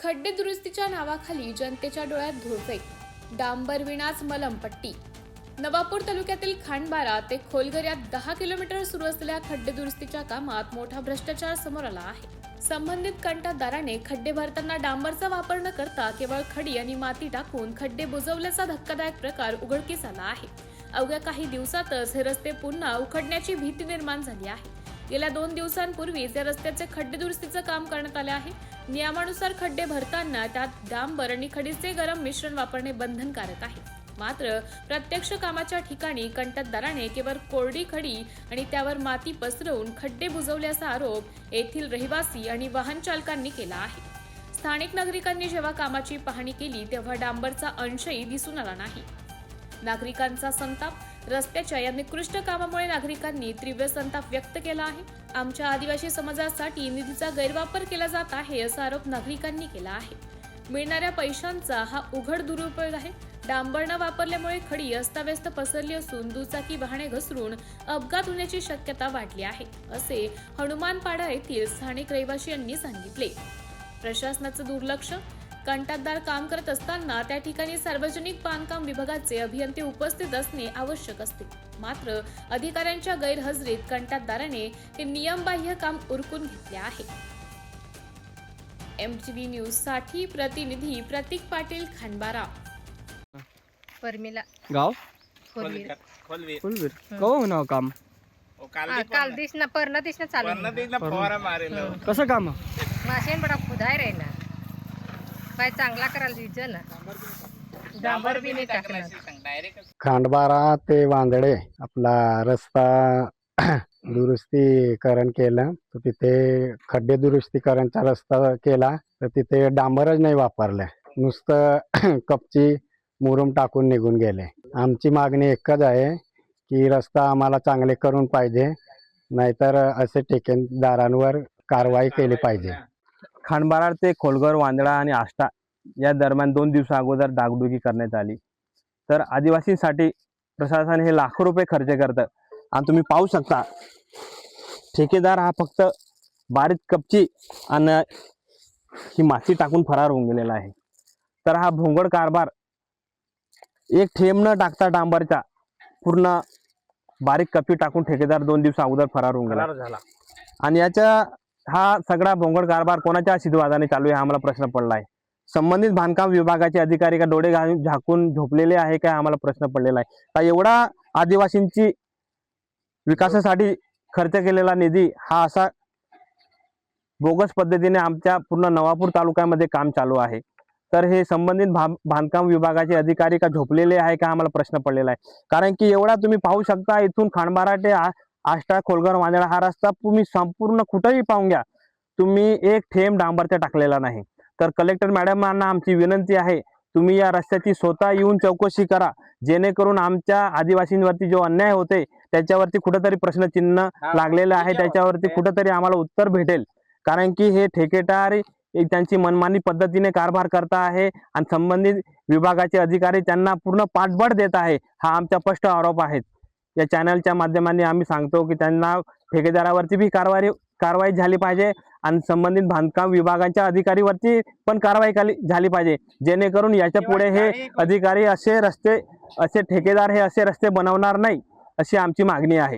खड्डे दुरुस्तीच्या नावाखाली जनतेच्या डोळ्यात धुळफेक, डांबर विनाच मलमपट्टी। नवापूर तालुक्यातील खांडबारा ते खोलघर या 10 किलोमीटर सुरू असलेल्या खड्डे दुरुस्तीच्या कामात मोठा भ्रष्टाचार समोर आला आहे। संबंधित कंत्राटदाराने खड्डे भरताना डांबरचा वापर न करता केवळ खडी आणि माती टाकून खड्डे बुजवल्याचा धक्कादायक प्रकार उघडकीस आला आहे। अवघ्या काही दिवसातच हे रस्ते पुन्हा उखडण्याची भीती निर्माण झाली आहे। गेल्या 2 दिवसांपूर्वीच या रस्त्याचे खड्डे दुरुस्तीचं काम करण्यात आले आहे। नियमानुसार खड्डे भरताना त्यात डांबर आणि खडीचे गरम मिश्रण वापरणे बंधनकारक आहे। मात्र प्रत्यक्ष कामाच्या ठिकाणी कंत्राटदाराने केवळ कोरडी खडी आणि त्यावर माती पसरवून खड्डे बुजवल्याचा आरोप येथील रहिवासी आणि वाहन चालकांनी केला आहे। स्थानिक नागरिकांनी जेव्हा कामाची पाहणी केली तेव्हा डांबरचा अंशही दिसून आला नाही। नागरिकांचा संताप, रस्त्याच्या या निकृष्ट कामामुळे नागरिकांनी तीव्र संताप व्यक्त केला आहे। आमच्या आदिवासी समाजासाठी निधीचा गैरवापर केला जात आहे असा आरोप नागरिकांनी केला आहे। मिळणाऱ्या पैशांचा हा उघड दुरुपयोग आहे। डांबर न वापरल्यामुळे खडी अस्ताव्यस्त पसरली असून दुचाकी वाहने घसरून अपघात होण्याची शक्यता वाढली आहे, असे हनुमानपाडा येथील स्थानिक रहिवाशांनी सांगितले। प्रशासनाचं दुर्लक्ष, कंत्राटदार काम करत असताना त्या ठिकाणी सार्वजनिक बांधकाम विभागाचे अभियंते उपस्थित असणे आवश्यक असते। मात्र अधिकाऱ्यांच्या गैरहजेरीत कंत्राटदाराने हे नियमबाह्य काम उरकून घेतले आहे। MTV न्यूज साठी प्रतिनिधी प्रतीक पाटील, खांडबारा। परमिला गाव खोलवीर फुलवीर कवा नाव काम काल दिसना परना दिसना चालू कसं काम माशेन बडा खुदाय रे ना काय चांगला करायला दिजन डांबर बी नाही टाकणार। खांडबारा ते वांदळे आपला रस्ता दुरुस्तीकरण केलं तर तिथे खड्डे दुरुस्तीकरणचा रस्ता केला तर तिथे डांबरच नाही वापरलं, नुसतं कपची मुरुम टाकून निघून गेले। आमची मागणी एकच आहे की रस्ता आम्हाला चांगले करून पाहिजे, नाहीतर असे ठेकेदारांवर कारवाई केली पाहिजे। खांडबारा ते खोलघर, वांदळा आणि आष्टा या दरम्यान 2 दिवसा अगोदर डागडुगी करण्यात आली। तर आदिवासींसाठी प्रशासन हे लाखो रुपये खर्च करतं आणि तुम्ही पाहू शकता ठेकेदार हा फक्त बारीक कपची आणि ही माती टाकून फरार होऊन गेलेला आहे। तर हा भोंगळ कारभार एक थेंब न टाकता डांबरचा पूर्ण बारीक कपी टाकून ठेकेदार 2 दिवस अगोदर फरार होऊन गेला आणि याचा हा सगळा भोंगळ कारभार कोणाच्या आशीर्वादाने चालू आहे आम्हाला प्रश्न पडला आहे। संबंधित बांधकाम विभागाचे अधिकारी का डोळे झाकून झोपलेले आहे काय आम्हाला प्रश्न पडलेला आहे। का एवढा आदिवासींची विकासासाठी खर्च केलेला निधी हा असा बोगस पद्धतीने आमच्या पूर्ण नवापूर तालुक्यामध्ये काम चालू आहे। तर हे संबंधित बांधकाम विभागाचे अधिकारी का झोपलेले आहे का आम्हाला प्रश्न पडलेला आहे। कारण की एवढा तुम्ही पाहू शकता इथून खांडबारा ते आष्टा, खोलघर, वांदळा हा रस्ता तुम्ही संपूर्ण कुठेही पाहून घ्या, तुम्ही एक थेंब डांबरचा टाकलेला नाही। तर कलेक्टर मॅडमांना आमची विनंती आहे, तुम्ही या रस्त्याची स्वतः येऊन चौकशी करा, जेणेकरून आमच्या आदिवासींवरती जो अन्याय होते त्याच्यावरती कुठेतरी प्रश्नचिन्ह लागलेलं आहे, त्याच्यावरती कुठेतरी आम्हाला उत्तर भेटेल। कारण की हे ठेकेदार त्यांची मनमानी पद्धतीने कारभार करता आहे आणि संबंधित विभागाचे अधिकारी त्यांना पूर्ण पाठबळ देत आहे, हा आमचा स्पष्ट आरोप आहे। या चॅनलच्या माध्यमाने आम्ही सांगतो की त्यांना ठेकेदारावरती भी कारवाई झाली पाहिजे आणि संबंधित बांधकाम विभागाच्या अधिकारीवरती पण कारवाई झाली पाहिजे, जेणेकरून याच्या पुढे हे अधिकारी असे ठेकेदार हे असे रस्ते बनवणार नाही, अशी आमची मागणी आहे।